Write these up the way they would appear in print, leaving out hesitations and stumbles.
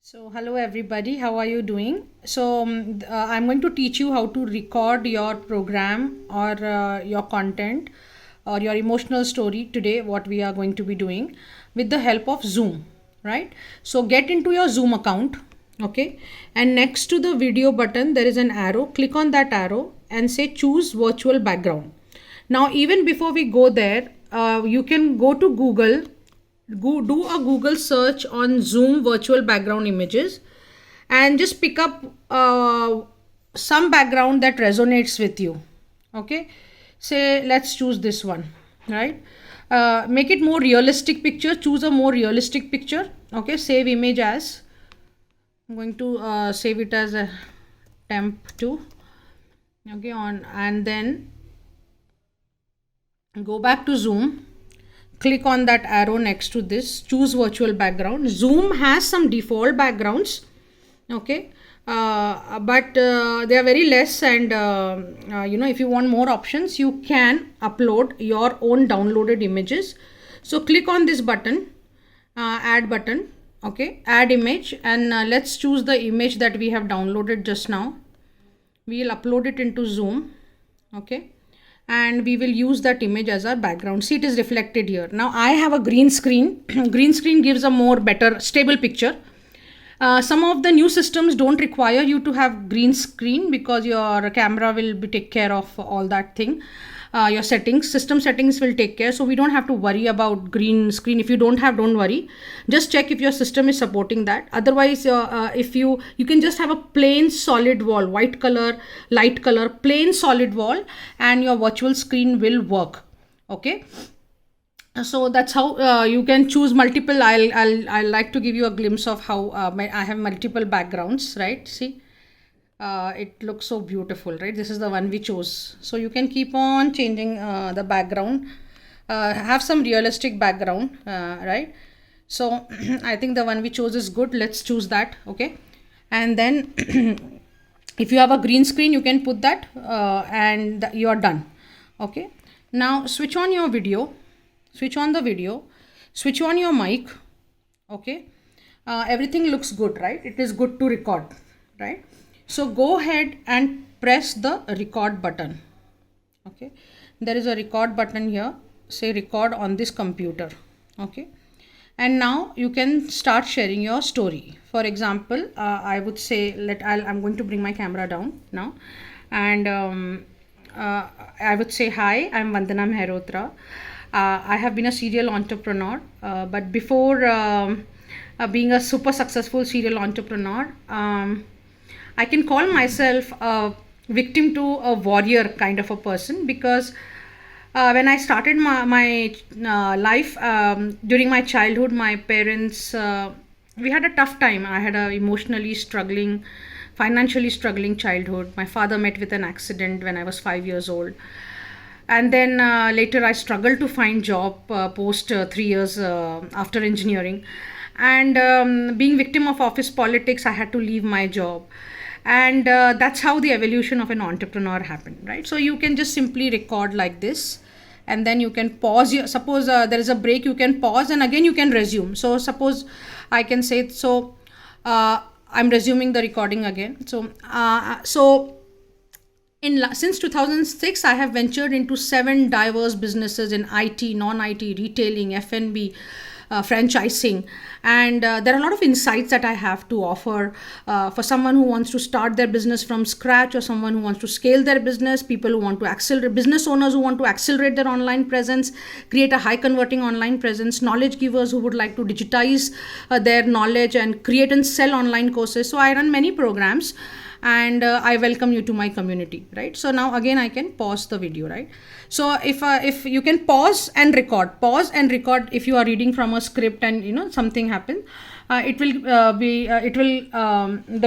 So, hello everybody, how are you doing? I'm going to teach you how to record your program or your content or your emotional story today, what we are going to be doing with the help of Zoom, right? So, get into your Zoom account, okay? And next to the video button, there is an arrow. Click on that arrow and say choose virtual background. Now, even before we go there, you can go to Google, do a Google search on Zoom virtual background images and just pick up some background that resonates with you. Okay, say let's choose this one, right? Make it more realistic picture. Choose a more realistic picture. Okay, save image as. I'm going to save it as a temp2. Okay, on and then go back to Zoom. Click on that arrow next to this, choose virtual background. Zoom has some default backgrounds, okay, but they are very less, and if you want more options you can upload your own downloaded images. So click on this button, add button, okay, add image, and let's choose the image that we have downloaded just now. We'll upload it into Zoom, okay, and we will use that image as our background. See, it is reflected here. Now I have a green screen. Green screen gives a more better stable picture. Some of the new systems don't require you to have green screen because your camera will take care of all that thing. Your system settings will take care, so we don't have to worry about green screen. If you don't have, don't worry, just check if your system is supporting that. Otherwise, if you can just have a plain solid wall, white color, light color, plain solid wall, and your virtual screen will work. Okay, so that's how you can choose multiple. I'll like to give you a glimpse of how I have multiple backgrounds, right? See, it looks so beautiful, right? This is the one we chose, so you can keep on changing the background, have some realistic background, right? So I think the one we chose is good. Let's choose that, okay? And then if you have a green screen, you can put that, and you're done. Okay, now switch on your video, switch on the video, switch on your mic. Okay, everything looks good, right? It is good to record, right? So go ahead and press the record button. Okay, there is a record button here. Say record on this computer. Okay, and now you can start sharing your story. For example, I would say I'm going to bring my camera down now, and I would say, hi, I'm Vandana Mehrotra. I have been a serial entrepreneur, but before being a super successful serial entrepreneur, I can call myself a victim to a warrior kind of a person, because when I started my life, during my childhood, my parents, we had a tough time. I had a emotionally struggling, financially struggling childhood. My father met with an accident when I was 5 years old. And then later I struggled to find job post 3 years after engineering. And being victim of office politics, I had to leave my job. And that's how the evolution of an entrepreneur happened, right? So you can just simply record like this, and then you can pause. Suppose there is a break, you can pause, and again you can resume. So suppose I can say, so I'm resuming the recording again. Since 2006, I have ventured into 7 diverse businesses in IT, non-IT, retailing, F&B, franchising, and there are a lot of insights that I have to offer for someone who wants to start their business from scratch, or someone who wants to scale their business, people who want to accelerate, business owners who want to accelerate their online presence, create a high converting online presence, knowledge givers who would like to digitize their knowledge and create and sell online courses. So I run many programs, and I welcome you to my community, right? So now again I can pause the video, right? So if you can pause and record if you are reading from a script and something happened, the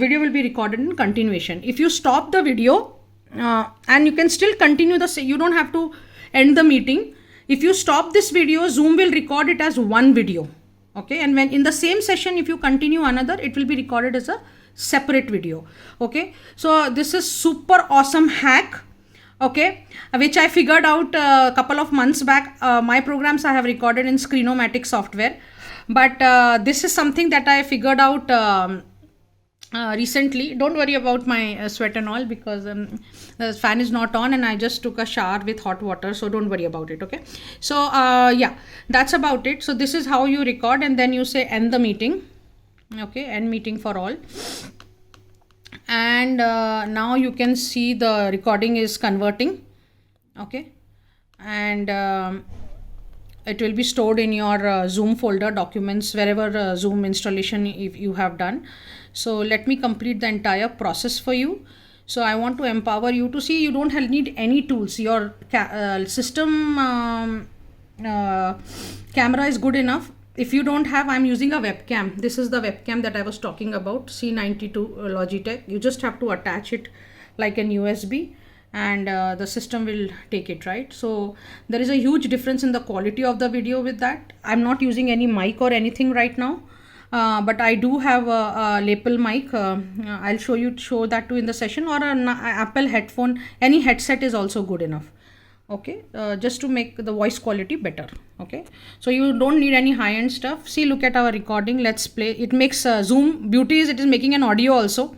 video will be recorded in continuation. If you stop the video, and you can still continue you don't have to end the meeting. If you stop this video, Zoom will record it as one video, okay? And when in the same session, if you continue another, it will be recorded as a separate video. Okay, so this is super awesome hack, okay, which I figured out a couple of months back. My programs I have recorded in Screenomatic software. but this is something that I figured out recently. Don't worry about my sweat and all, because the fan is not on and I just took a shower with hot water, so don't worry about it. Okay, so yeah, that's about it. So this is how you record, and then you say end the meeting. Okay, end meeting for all. And now you can see the recording is converting. Okay, and it will be stored in your Zoom folder, documents, wherever Zoom installation if you have done. So let me complete the entire process for you. So I want to empower you to see, you don't need any tools. Your system camera is good enough. If you don't have, I'm using a webcam. This is the webcam that I was talking about, C92 Logitech. You just have to attach it like an USB, and the system will take it, right? So there is a huge difference in the quality of the video with that. I'm not using any mic or anything right now, but I do have a lapel mic. I'll show that too in the session, or an Apple headphone. Any headset is also good enough. Okay, just to make the voice quality better. Okay, so you don't need any high-end stuff. See, look at our recording. Let's play. It makes Zoom beauty is it is making an audio also.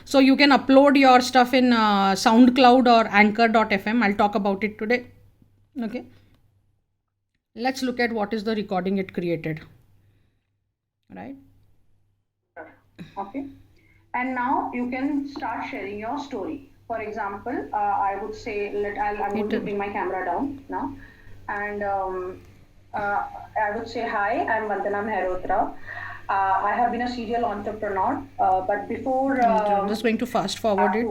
So you can upload your stuff in SoundCloud or Anchor.fm. I'll talk about it today. Okay, let's look at what is the recording it created. Right. Okay, and now you can start sharing your story. For example, I would say, I'm going to bring my camera down now, and I would say, hi, I'm Vandana Mehrotra. I have been a serial entrepreneur, but before... I'm just going to fast forward it.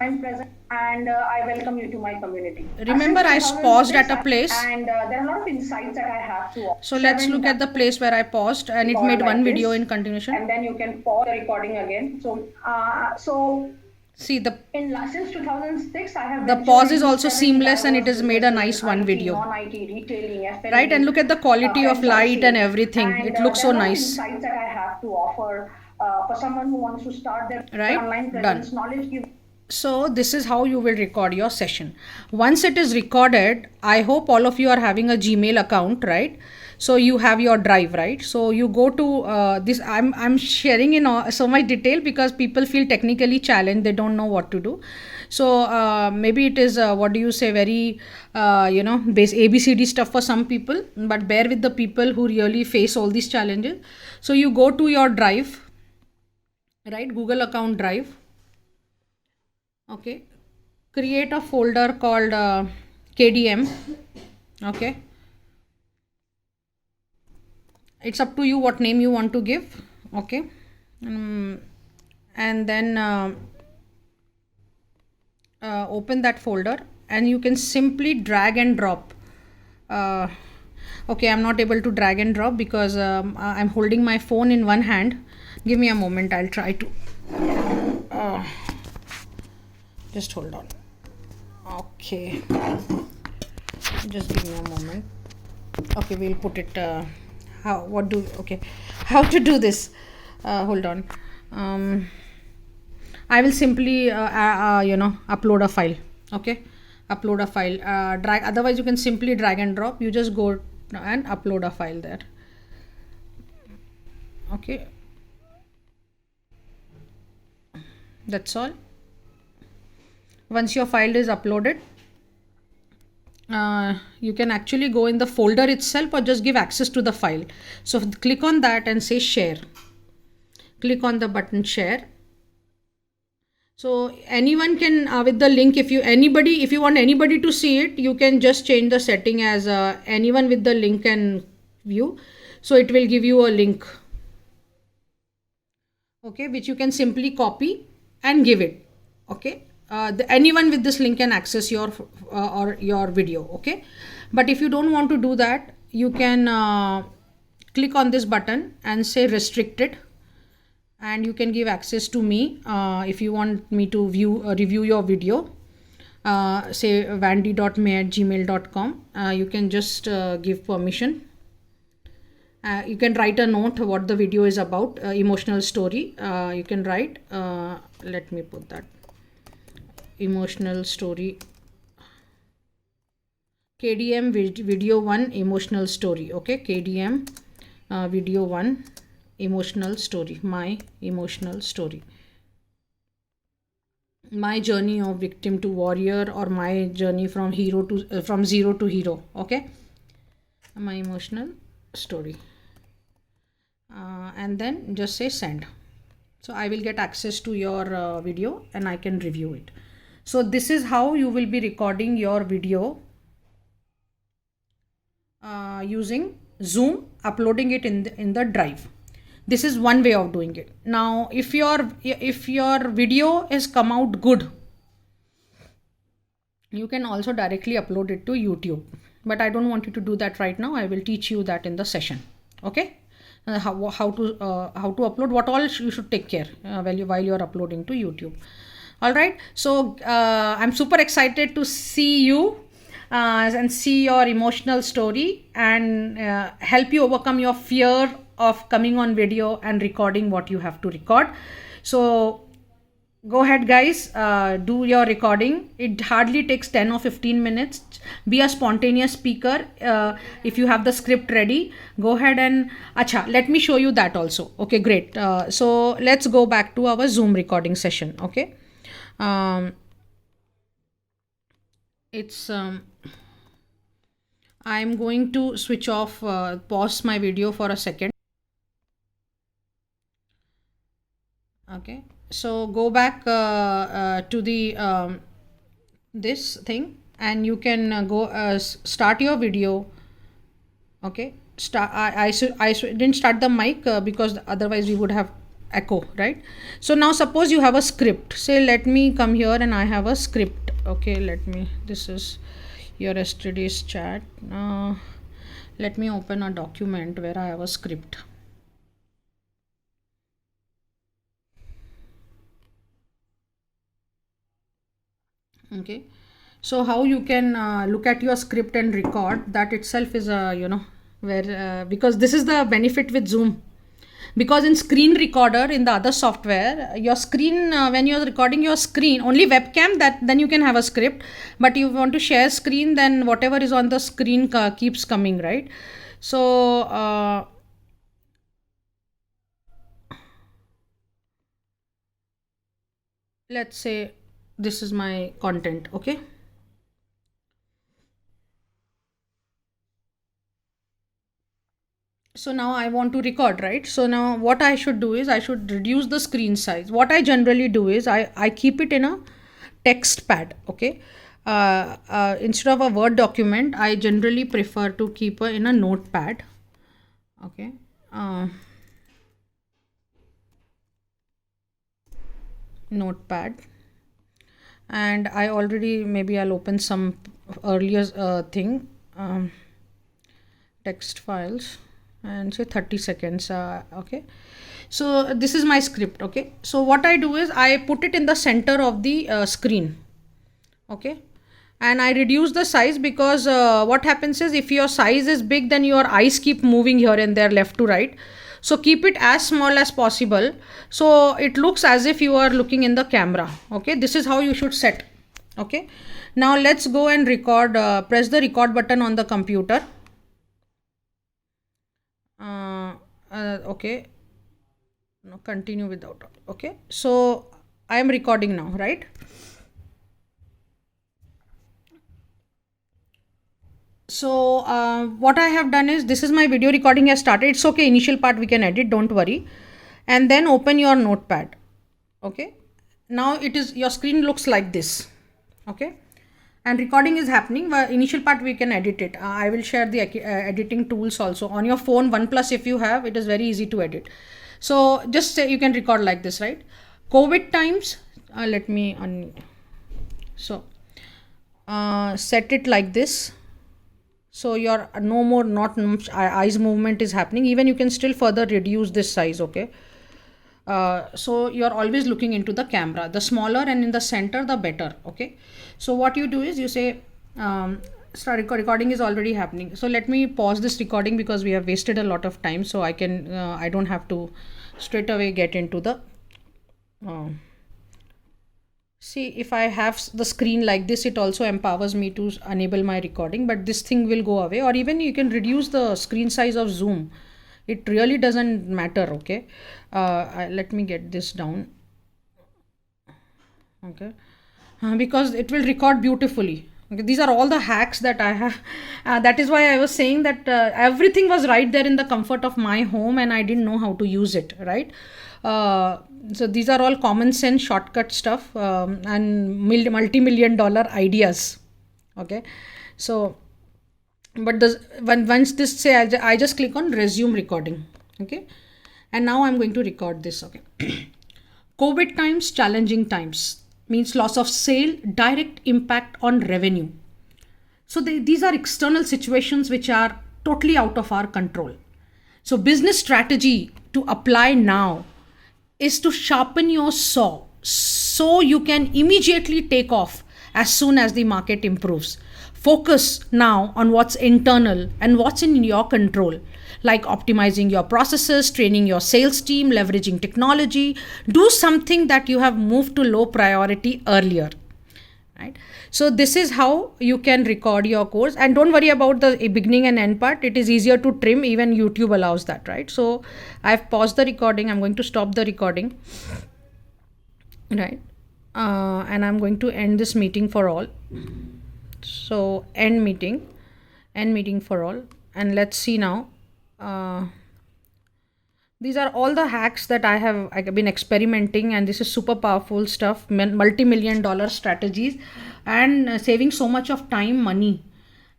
I'm present, and I welcome you to my community. Remember, I paused at a place. And there are a lot of insights that I have to offer. So let's look at the place where I paused, and it made one video in continuation. And then you can pause the recording again. So see, since 2006, I have the pause is also seamless, and it has made a nice one video. Right, and look at the quality of light and everything. It looks so nice. Insights that I have to offer for someone who wants to start their online presence. Done. So this is how you will record your session. Once it is recorded, I hope all of you are having a Gmail account, right? So you have your drive, right? So you go to this. I'm sharing in so much detail because people feel technically challenged. They don't know what to do. So maybe it is what do you say, very base ABCD stuff for some people, but bear with the people who really face all these challenges. So you go to your drive, right? Google account drive. Okay, create a folder called KDM. Okay, it's up to you what name you want to give. Okay, and then open that folder, and you can simply drag and drop. Okay, I'm not able to drag and drop because I'm holding my phone in one hand. Give me a moment, I'll try to just hold on. Okay, just give me a moment. Okay, we'll put it how to do this. Hold on. I will simply upload a file. Okay, upload a file, drag. Otherwise you can simply drag and drop. You just go and upload a file there. Okay, that's all. Once your file is uploaded, you can actually go in the folder itself or just give access to the file. So click on that and say share. Click on the button share. So anyone can with the link, if you want anybody to see it, you can just change the setting as anyone with the link can view. So it will give you a link, okay, which you can simply copy and give it. Okay, anyone with this link can access your or your video. Okay, but if you don't want to do that, you can click on this button and say restricted, and you can give access to me if you want me to review your video. Say vandy.may@gmail.com. You can just give permission. You can write a note what the video is about, emotional story. You can write, let me put that, emotional story, KDM video 1 emotional story. Okay, KDM video 1, emotional story, my emotional story, my journey of victim to warrior, or my journey from hero to from zero to hero. Okay, my emotional story, and then just say send. So I will get access to your video and I can review it. So this is how you will be recording your video using Zoom, uploading it in the drive. This is one way of doing it. Now if your video has come out good, you can also directly upload it to YouTube, but I don't want you to do that right now. I will teach you that in the session. Okay, how to upload, what all you should take care while you're uploading to YouTube. All right, so I'm super excited to see you and see your emotional story and help you overcome your fear of coming on video and recording what you have to record. So go ahead guys, do your recording. It hardly takes 10 or 15 minutes. Be a spontaneous speaker. If you have the script ready, go ahead and let me show you that also. Okay, great. So let's go back to our Zoom recording session. Okay, I'm going to switch off, pause my video for a second. Okay, so go back to the this thing, and you can go start your video. Okay, I didn't start the mic because otherwise we would have echo, right? So now suppose you have a script. Say let me come here and I have a script. Okay, this is your yesterday's chat. Let me open a document where I have a script. Okay, so how you can look at your script and record, that itself is a where because this is the benefit with Zoom, because in screen recorder in the other software, your screen when you're recording your screen only webcam, that then you can have a script, but you want to share screen, then whatever is on the screen keeps coming, right? So let's say this is my content. Okay, so now I want to record, right? So now what I should do is I should reduce the screen size. What I generally do is I keep it in a text pad. Okay, instead of a Word document, I generally prefer to keep in a notepad. Okay, notepad, and I already, maybe I'll open some earlier thing, text files, and say 30 seconds. Okay, so this is my script. Okay, so what I do is I put it in the center of the screen. Okay, and I reduce the size because what happens is, if your size is big, then your eyes keep moving here and there, left to right. So keep it as small as possible, so it looks as if you are looking in the camera. Okay, this is how you should set. Okay, now let's go and record. Press the record button on the computer. Okay, no, continue without. Okay, so I am recording now, right? So what I have done is, this is my video recording has started. It's okay, initial part we can edit, don't worry. And then open your notepad. Okay, now your screen looks like this. Okay, and recording is happening. Initial part we can edit it. I will share the editing tools also on your phone. OnePlus if you have, it is very easy to edit. So just say you can record like this, right? COVID times, let me set it like this. So your no more not much eyes movement is happening. Even you can still further reduce this size. Okay, so you're always looking into the camera. The smaller and in the center, the better. Okay, so what you do is you say start recording is already happening. So let me pause this recording because we have wasted a lot of time. So I don't have to straight away get into the see, if I have the screen like this, it also empowers me to enable my recording, but this thing will go away. Or even you can reduce the screen size of Zoom. it really doesn't matter. Okay, let me get this down. Okay, because it will record beautifully. Okay, these are all the hacks that I have. That is why I was saying that everything was right there in the comfort of my home, and I didn't know how to use it, right? So these are all common sense shortcut stuff, and multi-million dollar ideas. Okay, so but once this say, I just click on resume recording. Okay, and now I'm going to record this. Okay. COVID times, challenging times means loss of sale, direct impact on revenue. So these are external situations which are totally out of our control. So business strategy to apply now is to sharpen your saw so you can immediately take off as soon as the market improves. Focus now on what's internal and what's in your control, like optimizing your processes, training your sales team, leveraging technology. Do something that you have moved to low priority earlier. Right? So this is how you can record your course, and don't worry about the beginning and end part. It is easier to trim, even YouTube allows that, right? So I've paused the recording. I'm going to stop the recording, right? And I'm going to end this meeting for all. So end meeting for all. And let's see now. These are all the hacks that I've been experimenting, and this is super powerful stuff, multi-million dollar strategies, and saving so much of time, money.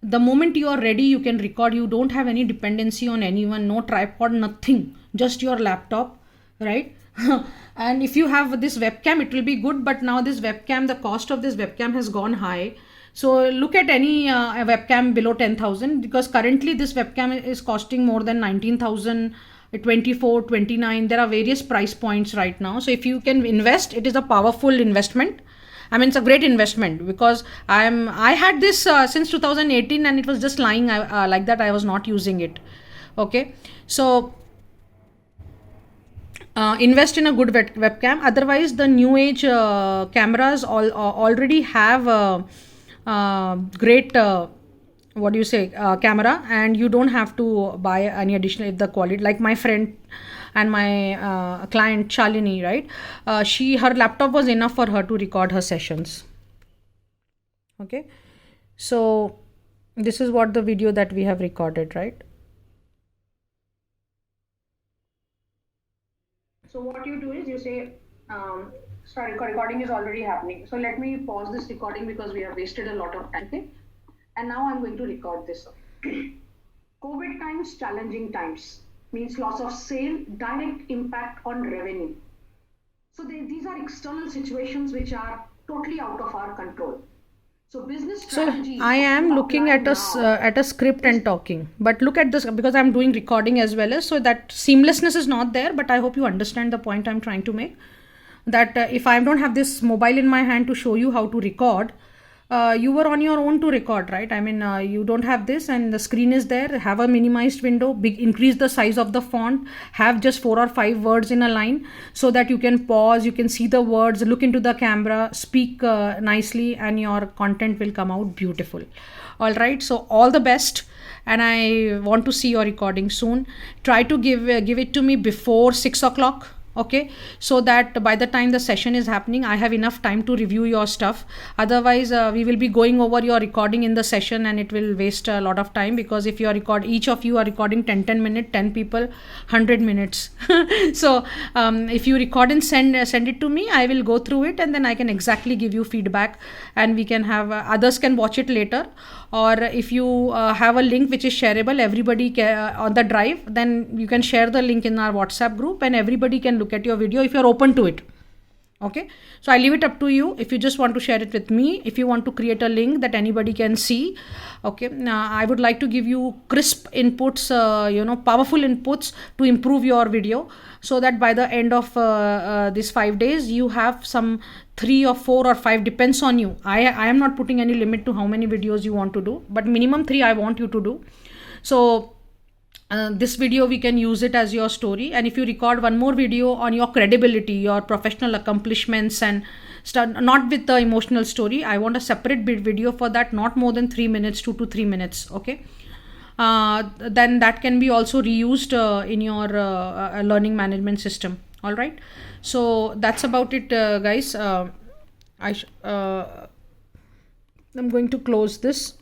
The moment you are ready, you can record. You don't have any dependency on anyone, no tripod, nothing, just your laptop, right? And if you have this webcam, it will be good, but now this webcam, the cost of this webcam has gone high. So look at any webcam below 10,000, because currently this webcam is costing more than 19,000, 24, 29. There are various price points right now. So if you can invest, it is a powerful investment. I mean, it's a great investment, because I had this since 2018, and it was just lying like that. I was not using it. Okay, so invest in a good webcam. Otherwise, the new age cameras already have great camera, and you don't have to buy any additional if the quality, like my friend and my client Shalini, right? Her laptop was enough for her to record her sessions. Okay, so this is what the video that we have recorded, right? So what you do is you say, sorry, recording is already happening. So let me pause this recording because we have wasted a lot of time. Okay? And now I'm going to record this. COVID times, challenging times means loss of sale, direct impact on revenue. So these are external situations which are totally out of our control. So business strategy. So I am looking at a script and talking, but look at this, because I'm doing recording as well as, so that seamlessness is not there. But I hope you understand the point I'm trying to make. That if I don't have this mobile in my hand to show you how to record, you were on your own to record, right? I mean, you don't have this, and the screen is there. Have a minimized window, increase the size of the font, have just 4 or 5 words in a line, so that you can pause, you can see the words, look into the camera, speak nicely, and your content will come out beautiful. All right, so all the best, and I want to see your recording soon. Try to give it to me before 6 o'clock. Okay, so that by the time the session is happening, I have enough time to review your stuff. Otherwise, we will be going over your recording in the session, and it will waste a lot of time, because if each of you are recording 10 minutes, 10 people, 100 minutes. So if you record and send it to me, I will go through it, and then I can exactly give you feedback, and we can have others can watch it later. Or if you have a link which is shareable, everybody on the drive, then you can share the link in our WhatsApp group, and everybody can look at your video if you're open to it. Okay, so I leave it up to you. If you just want to share it with me, if you want to create a link that anybody can see. Okay, I would like to give you crisp inputs, powerful inputs to improve your video, so that by the end of these 5 days, you have some 3 or 4 or 5, depends on you. I am not putting any limit to how many videos you want to do, but minimum 3 I want you to do. So this video, we can use it as your story, and if you record one more video on your credibility, your professional accomplishments, and start not with the emotional story, I want a separate video for that, not more than 3 minutes, 2 to 3 minutes. Okay, then that can be also reused in your learning management system. All right, so that's about it, guys. I'm going to close this.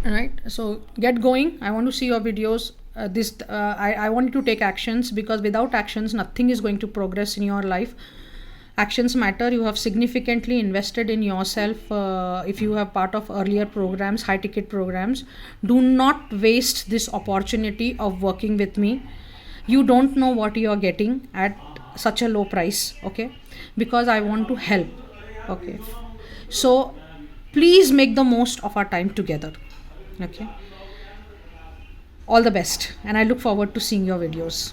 All right, so get going. I want to see your videos. I want you to take actions, because without actions nothing is going to progress in your life. Actions matter. You have significantly invested in yourself. If you have part of earlier programs, high ticket programs, do not waste this opportunity of working with me. You don't know what you are getting at such a low price, okay? Because I want to help, okay? So please make the most of our time together, okay? All the best, and I look forward to seeing your videos.